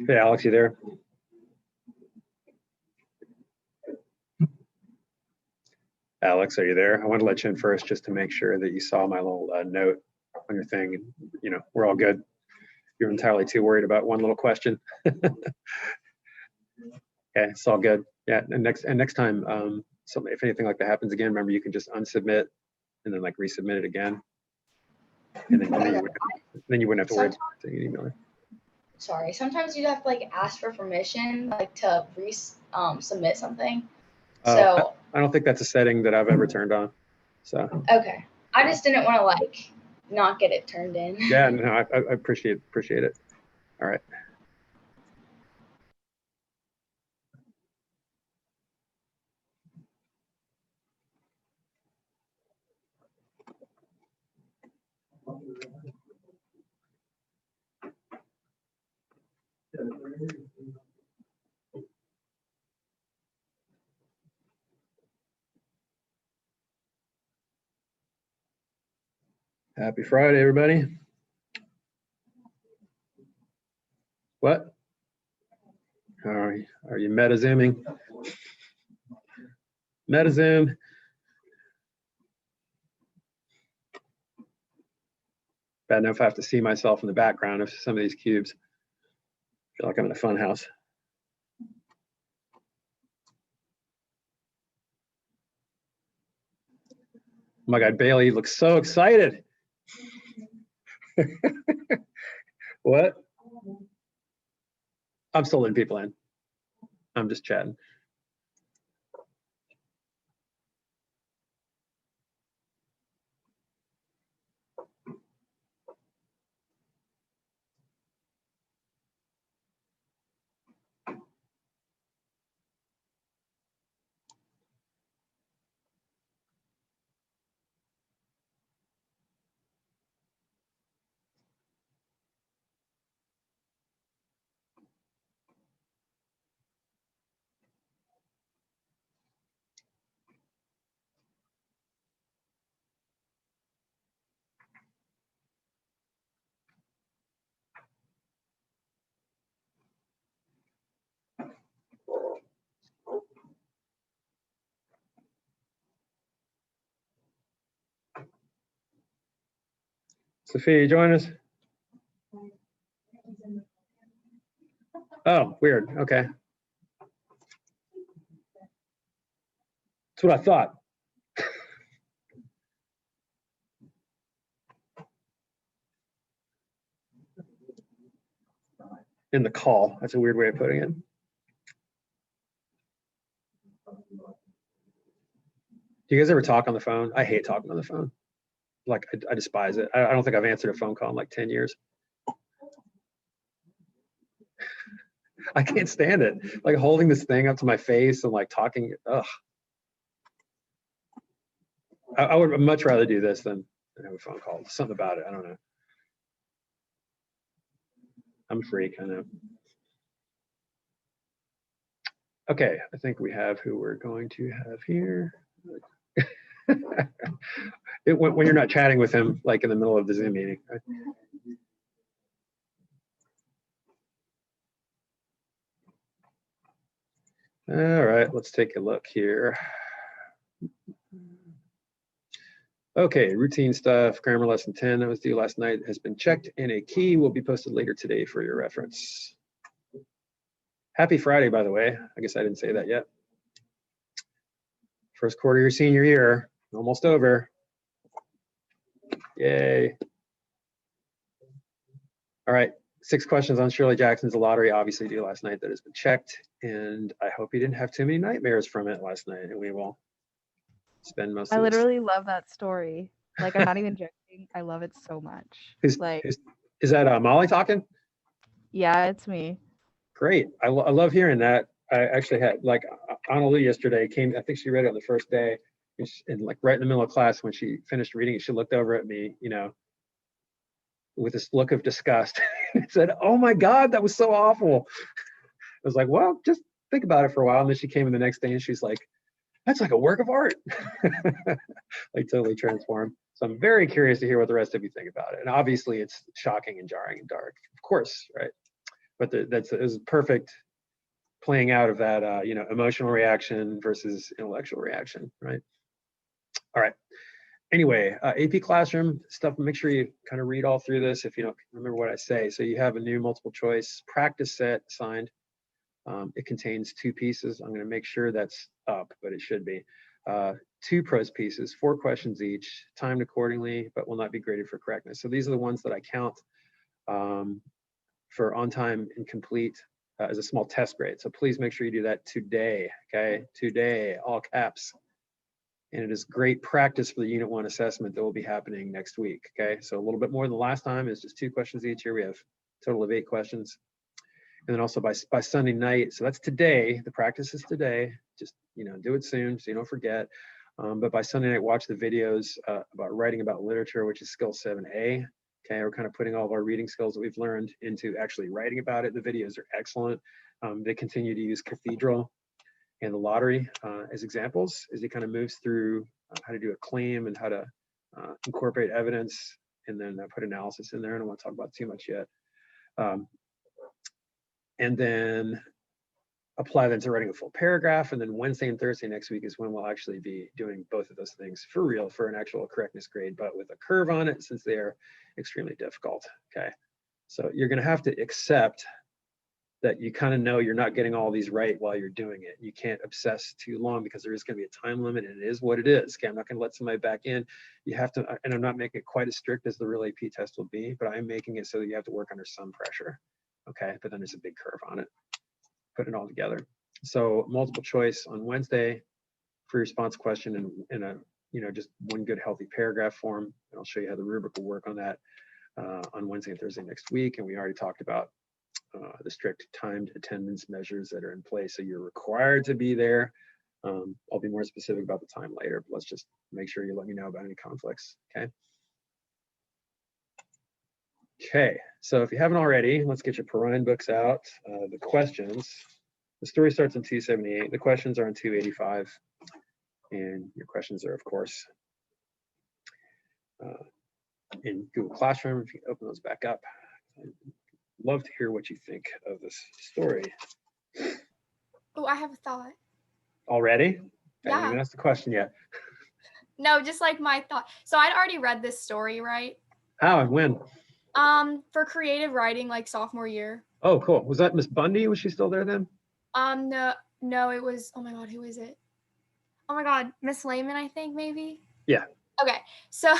Hey, Alex, you there? Alex, are you there? I wanted to let you in first just to make sure that you saw my little note on your thing. And, you know, we're all good. You're entirely too worried about one little question. Okay, it's all good. Yeah, and next time, if anything like that happens again, remember you can just unsubmit and then like resubmit it again, and then you wouldn't have to worry about sending an email. Sorry, sometimes you'd have to like ask for permission, like to submit something. So I don't think that's a setting that I've ever turned on. So okay, I just didn't want to like not get it turned in. Yeah, no, I appreciate it. All right. Happy Friday, everybody. What? Are you meta zooming? Meta zoom. Bad enough I have to see myself in the background of some of these cubes. I feel like I'm in a fun house. Oh my God, Bailey looks so excited. What? I'm still letting people in. I'm just chatting. Sophia, you join us? Oh, weird. Okay. That's what I thought. In the call. That's a weird way of putting it. Do you guys ever talk on the phone? I hate talking on the phone. Like, I despise it. I don't think I've answered a phone call in like 10 years. I can't stand it. Like holding this thing up to my face and like talking. Ugh. I would much rather do this than have a phone call. Something about it. I don't know. I'm a freak. I know. Okay, I think we have who we're going to have here. When you're not chatting with him, like in the middle of the Zoom meeting. Right? All right, let's take a look here. Okay, routine stuff, grammar lesson 10 that was due last night has been checked and a key will be posted later today for your reference. Happy Friday, by the way. I guess I didn't say that yet. First quarter of your senior year, almost over. Yay. All right, 6 questions on Shirley Jackson's The Lottery, obviously due last night, that has been checked. And I hope you didn't have too many nightmares from it last night, and we will spend most of I literally love that story. Like, I'm not even joking. I love it so much. Is that Molly talking? Yeah, it's me. Great. I love hearing that. I actually had, like, Annalu yesterday came, I think she read it on the first day, and like right in the middle of class when she finished reading it, she looked over at me, you know, with this look of disgust and said, "Oh my God, that was so awful." I was like, well, just think about it for a while. And then she came in the next day and she's like, that's like a work of art. Like totally transformed. So I'm very curious to hear what the rest of you think about it. And obviously it's shocking and jarring and dark, of course, right? But it was perfect playing out of that, you know, emotional reaction versus intellectual reaction, right? All right. Anyway, AP Classroom stuff, make sure you kind of read all through this if you don't remember what I say. So you have a new multiple choice practice set assigned. It contains 2 pieces. I'm going to make sure that's up, but it should be. 2 prose pieces, 4 questions each, timed accordingly, but will not be graded for correctness. So these are the ones that I count for on time and complete as a small test grade. So please make sure you do that today, okay? Today, all caps. And it is great practice for the Unit 1 assessment that will be happening next week, okay? So a little bit more than the last time. It's just 2 questions each. Here we have a total of 8 questions. And then also by Sunday night, so that's today, the practice is today, just, you know, do it soon so you don't forget. But by Sunday night, watch the videos about writing about literature, which is skill 7A. Okay, we're kind of putting all of our reading skills that we've learned into actually writing about it. The videos are excellent. They continue to use Cathedral and the lottery as examples as he kind of moves through how to do a claim and how to incorporate evidence and then put analysis in there. I don't want to talk about too much yet. And then apply that to writing a full paragraph. And then Wednesday and Thursday next week is when we'll actually be doing both of those things for real for an actual correctness grade, but with a curve on it since they are extremely difficult. Okay, so you're going to have to accept that you kind of know you're not getting all these right while you're doing it. You can't obsess too long because there is going to be a time limit and it is what it is. Okay, I'm not going to let somebody back in. You have to, and I'm not making it quite as strict as the real AP test will be, but I'm making it so that you have to work under some pressure. Okay, but then there's a big curve on it. Put it all together. So multiple choice on Wednesday, free response question in a, you know, just one good healthy paragraph form. And I'll show you how the rubric will work on that on Wednesday and Thursday next week. And we already talked about the strict timed attendance measures that are in place. So you're required to be there. I'll be more specific about the time later, but let's just make sure you let me know about any conflicts, okay? Okay, so if you haven't already, let's get your Perrine books out. The questions, the story starts in 278. The questions are in 285. And your questions are, of course, in Google Classroom. If you can open those back up. I'd love to hear what you think of this story. Oh, I have a thought. Already? I haven't Yeah. even asked the question yet. No, just like my thought. So I'd already read this story, right? How and when? For creative writing, like sophomore year. Oh, cool. Was that Miss Bundy? Was she still there then? No, it was, oh my God, who is it? Oh my God, Miss Lehman, I think maybe. Yeah. Okay, so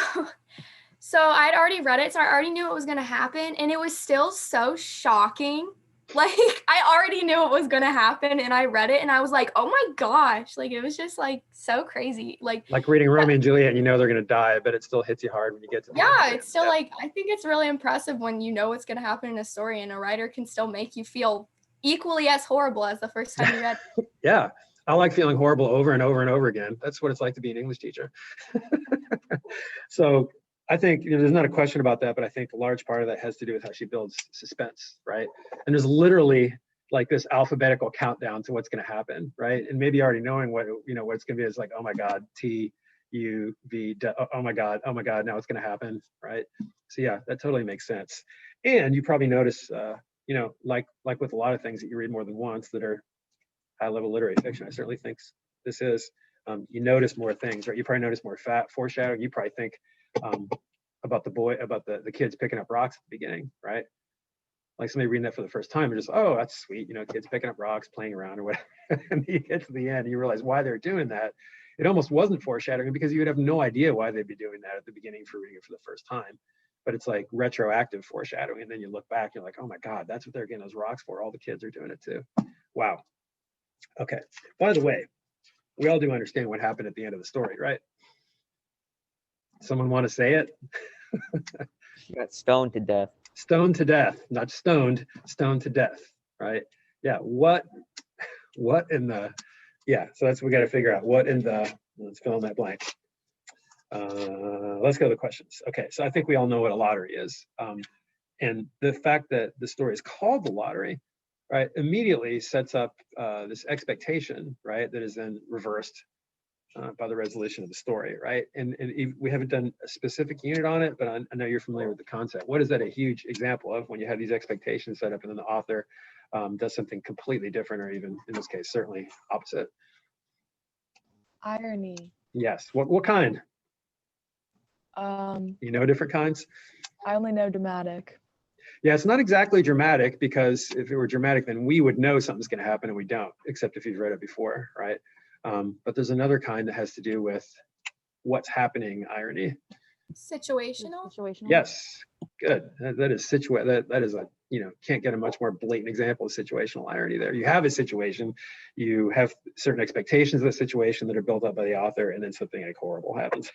I'd already read it, so I already knew what was gonna happen, and it was still so shocking. Like, I already knew what was gonna happen, and I read it, and I was like, oh my gosh, like, it was just like so crazy. Like reading Romeo and Juliet, you know they're gonna die, but it still hits you hard when you get to the end. Yeah, it's still like, I think it's really impressive when you know what's gonna happen in a story, and a writer can still make you feel equally as horrible as the first time you read it. Yeah, I like feeling horrible over and over and over again. That's what it's like to be an English teacher. So I think, you know, there's not a question about that, but I think a large part of that has to do with how she builds suspense, right? And there's literally like this alphabetical countdown to what's going to happen, right? And maybe already knowing what, you know, what it's going to be is like, oh my God, T, U, V, oh my God, now it's going to happen, right? So yeah, that totally makes sense. And you probably notice, you know, like with a lot of things that you read more than once that are high-level literary fiction, I certainly think this is, you notice more things, right? You probably notice more foreshadowing. You probably think about the kids picking up rocks at the beginning, right? Like somebody reading that for the first time, and just, oh, that's sweet, you know, kids picking up rocks, playing around or whatever. And you get to the end and you realize why they're doing that. It almost wasn't foreshadowing because you would have no idea why they'd be doing that at the beginning for reading it for the first time. But it's like retroactive foreshadowing. And then you look back, you're like, oh my God, that's what they're getting those rocks for. All the kids are doing it too. Wow. Okay. By the way, we all do understand what happened at the end of the story, right? Someone want to say it? She got stoned to death. Stoned to death, not stoned, stoned to death, right? Yeah, what in the, yeah, so that's, we got to figure out what in the, let's fill in that blank. Let's go to the questions. Okay, so I think we all know what a lottery is. And the fact that the story is called The Lottery, right, immediately sets up this expectation, right, that is then reversed by the resolution of the story, right? And we haven't done a specific unit on it, but I know you're familiar with the concept. What is that a huge example of, when you have these expectations set up and then the author does something completely different, or even in this case, certainly opposite? Irony. Yes. What kind? You know different kinds? I only know dramatic. Yeah, it's not exactly dramatic, because if it were dramatic, then we would know something's going to happen and we don't, except if you've read it before, right? But there's another kind that has to do with what's happening, irony. Situational. Situational. Yes, good. That is that is a, can't get a much more blatant example of situational irony there. You have a situation, you have certain expectations of the situation that are built up by the author, and then something like horrible happens.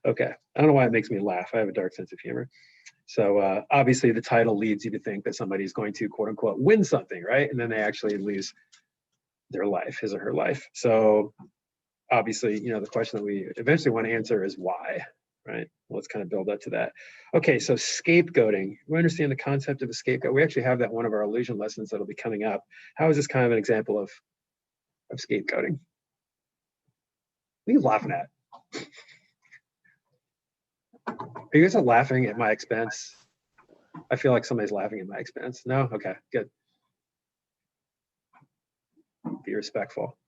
Okay, I don't know why it makes me laugh. I have a dark sense of humor. So obviously the title leads you to think that somebody's going to, quote unquote, win something, right? And then they actually lose their life, his or her life. So obviously, the question that we eventually want to answer is why, right? Let's kind of build up to that. Okay, so scapegoating. We understand the concept of a scapegoat. We actually have that in one of our illusion lessons that'll be coming up. How is this kind of an example of scapegoating? What are you laughing at? Are you guys all laughing at my expense? I feel like somebody's laughing at my expense. No? Okay, good. Be respectful.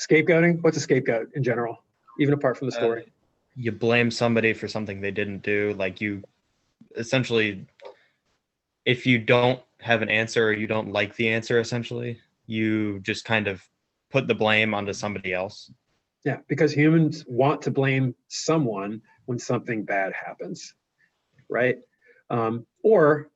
Scapegoating? What's a scapegoat in general, even apart from the story? You blame somebody for something they didn't do. Like, you essentially, if you don't have an answer or you don't like the answer, essentially, you just kind of put the blame onto somebody else. Yeah, because humans want to blame someone when something bad happens, right? Or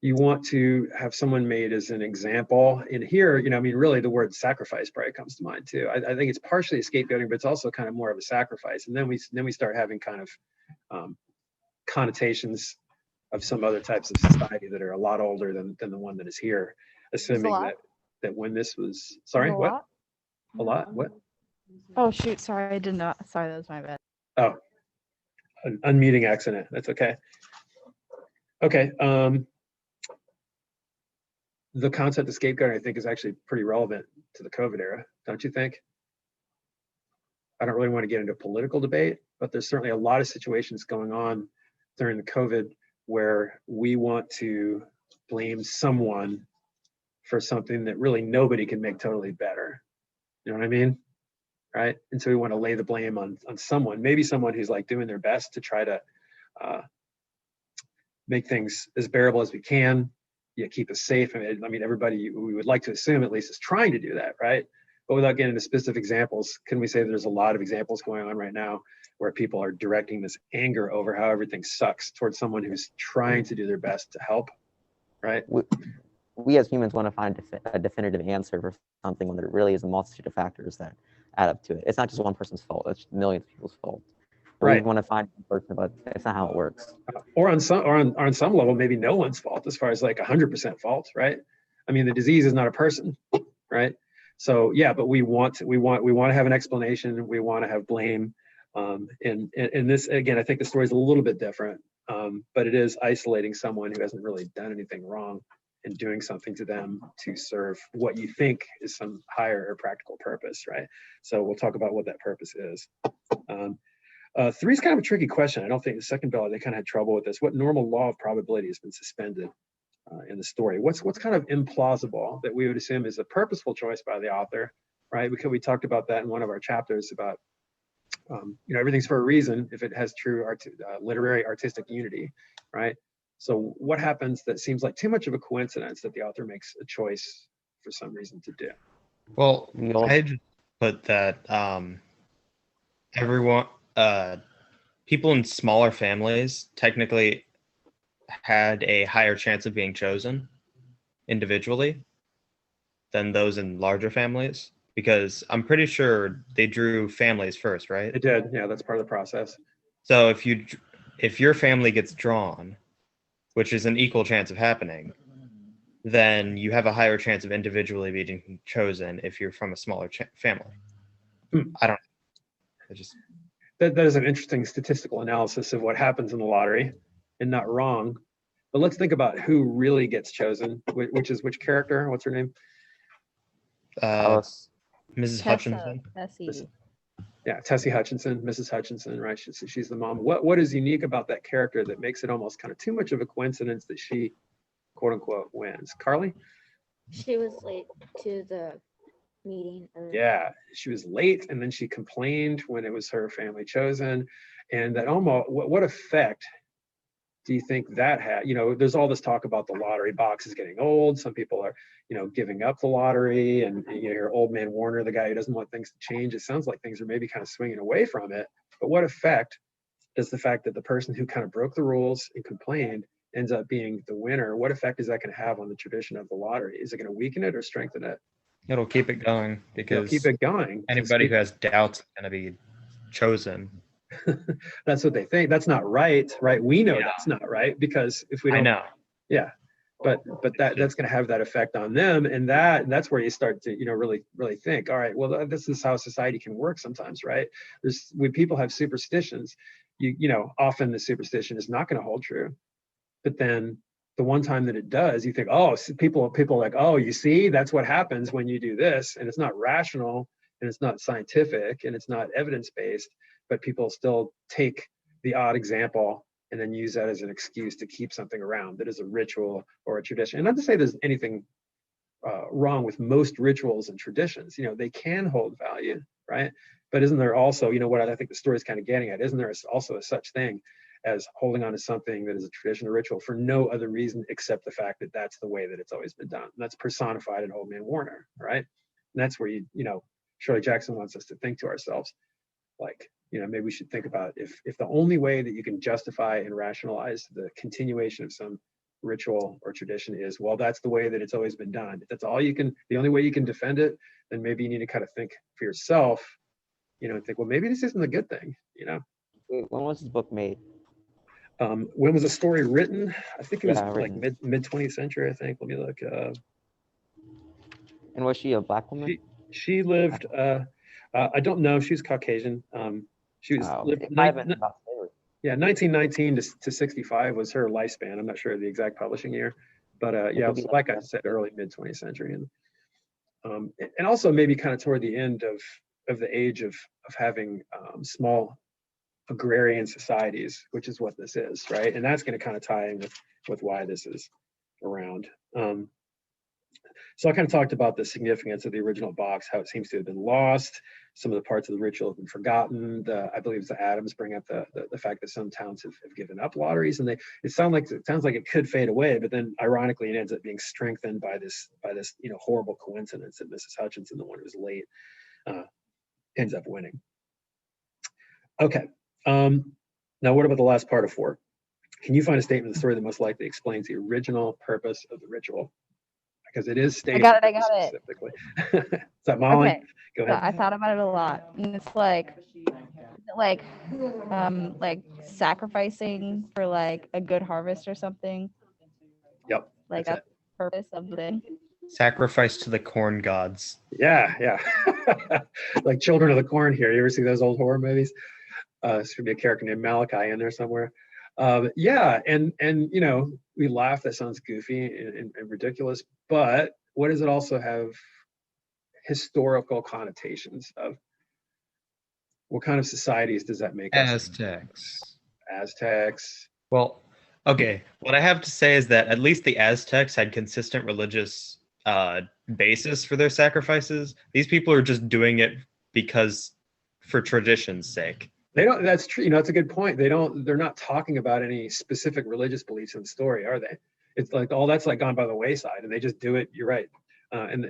you want to have someone made as an example. And here, really the word sacrifice probably comes to mind too. I think it's partially scapegoating, but it's also kind of more of a sacrifice. And then we start having kind of connotations of some other types of society that are a lot older than the one that is here, assuming that when this was, sorry, what? A lot? What? Oh shoot! Sorry, I did not. Sorry, that was my bad. Oh, an unmuting accident. That's okay. Okay. The concept of scapegoating, I think, is actually pretty relevant to the COVID era, don't you think? I don't really want to get into a political debate, but there's certainly a lot of situations going on during the COVID where we want to blame someone for something that really nobody can make totally better. You know what I mean? Right? And so we want to lay the blame on someone, maybe someone who's like doing their best to try to make things as bearable as we can, keep us safe. I mean, everybody, we would like to assume at least is trying to do that, right? But without getting into specific examples, can we say there's a lot of examples going on right now where people are directing this anger over how everything sucks towards someone who's trying to do their best to help, right? We as humans want to find a definitive answer for something when there really is a multitude of factors that add up to it. It's not just one person's fault, it's millions of people's fault. Right. We want to find one person, but it's not how it works. Or on some level, maybe no one's fault, as far as like 100% fault, right? I mean, the disease is not a person, right? So yeah, but we want to have an explanation. We want to have blame. And this, again, I think the story is a little bit different, but it is isolating someone who hasn't really done anything wrong and doing something to them to serve what you think is some higher or practical purpose, right? So we'll talk about what that purpose is. 3 is kind of a tricky question. I don't think the second ballot, they kind of had trouble with this. What normal law of probability has been suspended in the story? What's kind of implausible that we would assume is a purposeful choice by the author, right? Because we talked about that in one of our chapters about, everything's for a reason if it has true literary artistic unity, right? So what happens that seems like too much of a coincidence that the author makes a choice for some reason to do? Well, I just put that everyone, people in smaller families technically had a higher chance of being chosen individually than those in larger families, because I'm pretty sure they drew families first, right? They did, yeah, that's part of the process. So if your family gets drawn, which is an equal chance of happening, then you have a higher chance of individually being chosen if you're from a smaller family. I don't know. That is an interesting statistical analysis of what happens in the lottery, and not wrong. But let's think about who really gets chosen, which is which character? What's her name? Alice. Mrs. Tessa, Hutchinson. Tessie. Yeah, Tessie Hutchinson, Mrs. Hutchinson, right? She's the mom. What is unique about that character that makes it almost kind of too much of a coincidence that she, quote unquote, wins? Carly? She was late to the meeting. Yeah, she was late, and then she complained when it was her family chosen, and that almost what effect do you think that had? You know, there's all this talk about the lottery box is getting old. Some people are, you know, giving up the lottery, and you hear old man Warner, the guy who doesn't want things to change. It sounds like things are maybe kind of swinging away from it. But what effect does the fact that the person who kind of broke the rules and complained ends up being the winner? What effect is that going to have on the tradition of the lottery? Is it going to weaken it or strengthen it? It'll keep it going It'll because keep it going. anybody who has doubts is going to be chosen. That's what they think. That's not right, right? We know Yeah. that's not right, because if we I don't, know. yeah, but that's going to have that effect on them, and that's where you start to, you know, really think, all right, well, this is how society can work sometimes, right? When people have superstitions, you know, often the superstition is not going to hold true, but then the one time that it does, you think, oh, people are like, oh, you see, that's what happens when you do this, and it's not rational, and it's not scientific, and it's not evidence-based, but people still take the odd example and then use that as an excuse to keep something around that is a ritual or a tradition. And not to say there's anything wrong with most rituals and traditions. You know, they can hold value, right? But isn't there also, you know, what I think the story is kind of getting at, isn't there also a such thing as holding on to something that is a tradition or ritual for no other reason except the fact that that's the way that it's always been done? And that's personified in Old Man Warner, right? And that's where you know, Shirley Jackson wants us to think to ourselves, like, you know, maybe we should think about if the only way that you can justify and rationalize the continuation of some ritual or tradition is, well, that's the way that it's always been done. If that's all you can, the only way you can defend it, then maybe you need to kind of think for yourself, you know, and think, well, maybe this isn't a good thing, you know. Wait, when was this book made? When was the story written? I think it was Yeah, like written. mid 20th century, I think. Let me look. And was she a black woman? She lived, I don't know, she's Caucasian. She was lived It might have been about slavery. Yeah, 1919 to 65 was her lifespan. I'm not sure of the exact publishing year, but yeah, could be like I said, early mid 20th century, and also maybe kind of toward the end of the age of having small agrarian societies, which is what this is, right? And that's going to kind of tie in with why this is around. So I kind of talked about the significance of the original box, how it seems to have been lost. Some of the parts of the ritual have been forgotten. I believe it's the Adams bring up the fact that some towns have given up lotteries, and it sounds like it could fade away, but then ironically it ends up being strengthened by this you know, horrible coincidence that Mrs. Hutchinson, the one who was late, ends up winning. Okay. Now what about the last part of 4? Can you find a statement in the story that most likely explains the original purpose of the ritual? Because it is stated I got it. specifically. Is that Molly? Okay. Go So ahead. I thought about it a lot. And it's like sacrificing for like a good harvest or something. Yep. Like that's that's the purpose of the thing. Sacrifice to the corn gods. Yeah. Like Children of the Corn here. You ever see those old horror movies? There should be a character named Malachi in there somewhere. Yeah, and you know, we laugh, that sounds goofy and ridiculous, but what does it also have historical connotations of? What kind of societies does that make us? Aztecs. Well, okay. What I have to say is that at least the Aztecs had consistent religious basis for their sacrifices. These people are just doing it because for tradition's sake. They don't, that's true. You know, that's a good point. They're not talking about any specific religious beliefs in the story, are they? It's like all that's like gone by the wayside, and they just do it. You're right. And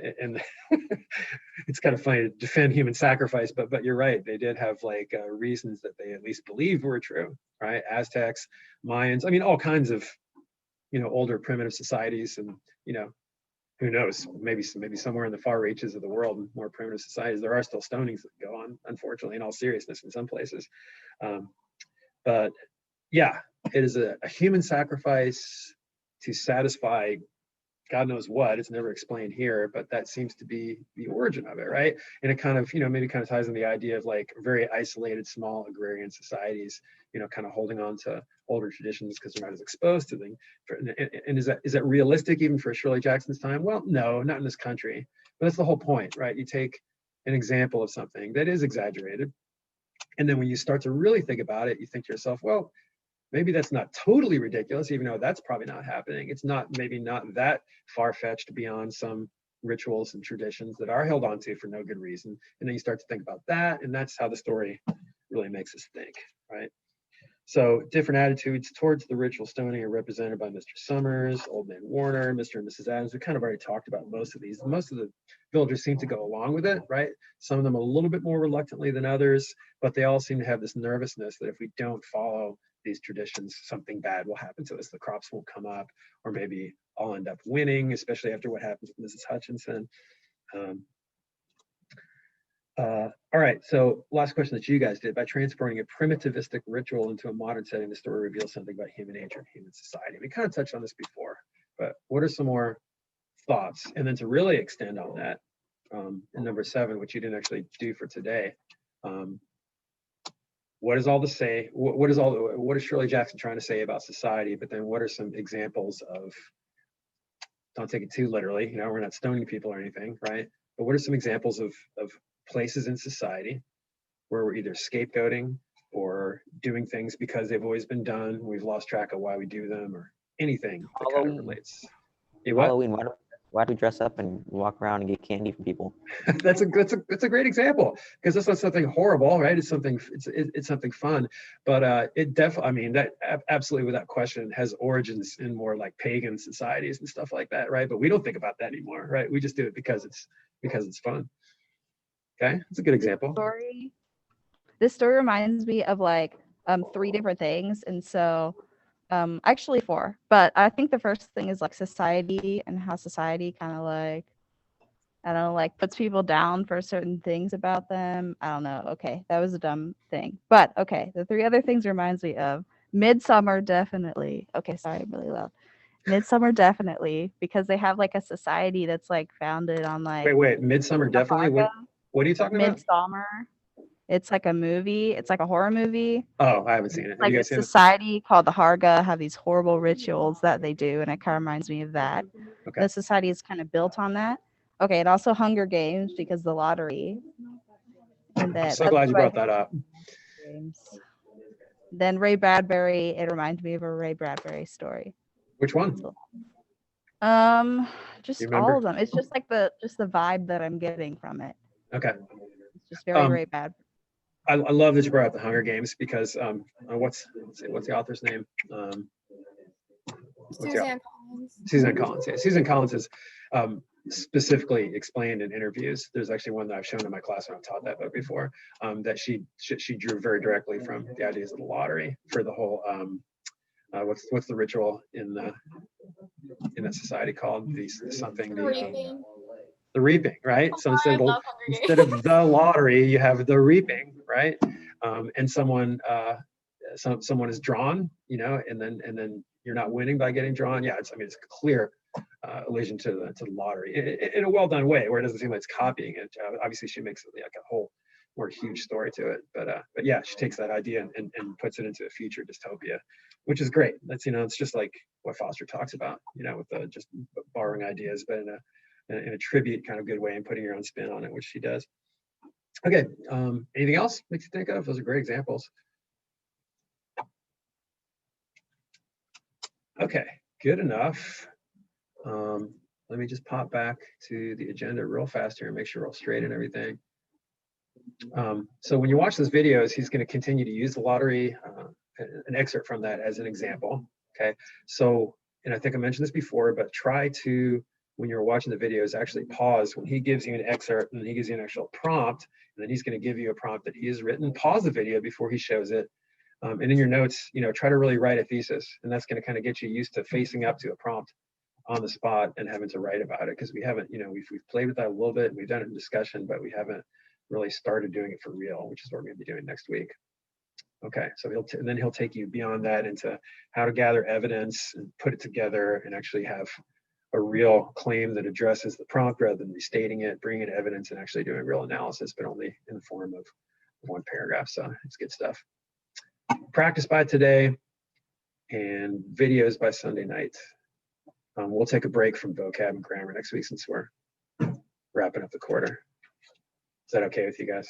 it's kind of funny to defend human sacrifice, but you're right. They did have like reasons that they at least believed were true, right? Aztecs, Mayans, I mean, all kinds of, you know, older primitive societies, and, you know, who knows, maybe somewhere in the far reaches of the world, more primitive societies, there are still stonings that go on, unfortunately, in all seriousness in some places. But yeah, it is a human sacrifice to satisfy God knows what. It's never explained here, but that seems to be the origin of it, right? And it kind of, maybe kind of ties in the idea of like very isolated, small agrarian societies, kind of holding on to older traditions because they're not as exposed to them. And is that realistic even for Shirley Jackson's time? Well, no, not in this country. But that's the whole point, right? You take an example of something that is exaggerated, and then when you start to really think about it, you think to yourself, well, maybe that's not totally ridiculous, even though that's probably not happening. It's maybe not that far-fetched beyond some rituals and traditions that are held on to for no good reason. And then you start to think about that, and that's how the story really makes us think, right? So different attitudes towards the ritual stoning are represented by Mr. Summers, Old Man Warner, Mr. and Mrs. Adams. We kind of already talked about most of these. Most of the villagers seem to go along with it, right? Some of them a little bit more reluctantly than others, but they all seem to have this nervousness that if we don't follow these traditions, something bad will happen to us. The crops won't come up, or maybe I'll end up winning, especially after what happens with Mrs. Hutchinson. All right, so last question that you guys did. By transporting a primitivistic ritual into a modern setting, the story reveals something about human nature and human society. We kind of touched on this before, but what are some more thoughts? And then to really extend on that, in number 7, which you didn't actually do for today, what is all to say? What is Shirley Jackson trying to say about society? But then what are some examples of, don't take it too literally, we're not stoning people or anything, right? But what are some examples of places in society where we're either scapegoating or doing things because they've always been done, we've lost track of why we do them, or anything that kind of relates? Halloween, why do we dress up and walk around and get candy from people? That's a great example, because it's not something horrible, right? It's something fun, but it definitely, I mean, that absolutely without question has origins in more like pagan societies and stuff like that, right? But we don't think about that anymore, right? We just do it because it's fun. Okay, that's a good example. This story reminds me of like 3 different things, and so actually 4. But I think the first thing is like society, and how society kind of like, I don't know, like puts people down for certain things about them. I don't know. Okay, that was a dumb thing. But okay, the 3 other things reminds me of Midsummer, definitely. Okay, sorry, I'm really loud. Midsummer, definitely, because they have like a society that's like founded on like. Wait, Midsummer, definitely. What are you talking about? Midsummer. It's like a movie. It's like a horror movie. Oh, I haven't seen it. Have Like you a guys seen it? society called the Harga have these horrible rituals that they do, and it kind of reminds me of that. Okay. The society is kind of built on that. Okay, and also Hunger Games, because the lottery. And I'm so glad you brought that up. Games. Then Ray Bradbury. It reminds me of a Ray Bradbury story. Which one? Just all of them. It's just like the vibe that I'm getting from it. Okay. It's just very Ray Bradbury. I love that you brought up the Hunger Games, because what's the author's name? Suzanne Collins. Suzanne Collins. Yeah, Suzanne Collins has specifically explained in interviews. There's actually one that I've shown in my class when I've taught that book before, that she drew very directly from the ideas of the lottery for the whole what's the ritual in that society called the reaping, right? So instead of the lottery, you have the reaping, right? And someone is drawn, and then you're not winning by getting drawn. Yeah, it's a clear allusion to the lottery in a well done way, where it doesn't seem like it's copying it. Obviously, she makes like a whole more huge story to it, but yeah, she takes that idea and puts it into a future dystopia, which is great. That's it's just like what Foster talks about, with just borrowing ideas, but in a tribute kind of good way, and putting your own spin on it, which she does. Okay, anything else makes you think of? Those are great examples. Okay, good enough. Let me just pop back to the agenda real fast here and make sure we're all straight and everything. So when you watch those videos, he's going to continue to use the lottery, an excerpt from that as an example. Okay, so, and I think I mentioned this before, but try to, when you're watching the videos, actually pause when he gives you an excerpt and he gives you an actual prompt, and then he's going to give you a prompt that he has written. Pause the video before he shows it. And in your notes, try to really write a thesis, and that's going to kind of get you used to facing up to a prompt on the spot and having to write about it, because we haven't, we've played with that a little bit, and we've done it in discussion, but we haven't really started doing it for real, which is what we're going to be doing next week. Okay, so he'll take you beyond that into how to gather evidence and put it together and actually have a real claim that addresses the prompt rather than restating it, bringing in evidence and actually doing real analysis, but only in the form of one paragraph. So it's good stuff. Practice by today and videos by Sunday night. We'll take a break from vocab and grammar next week since we're wrapping up the quarter. Is that okay with you guys?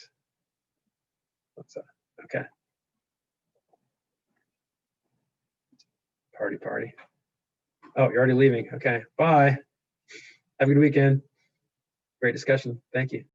Okay. Party. Oh, you're already leaving. Okay, bye. Have a good weekend. Great discussion. Thank you.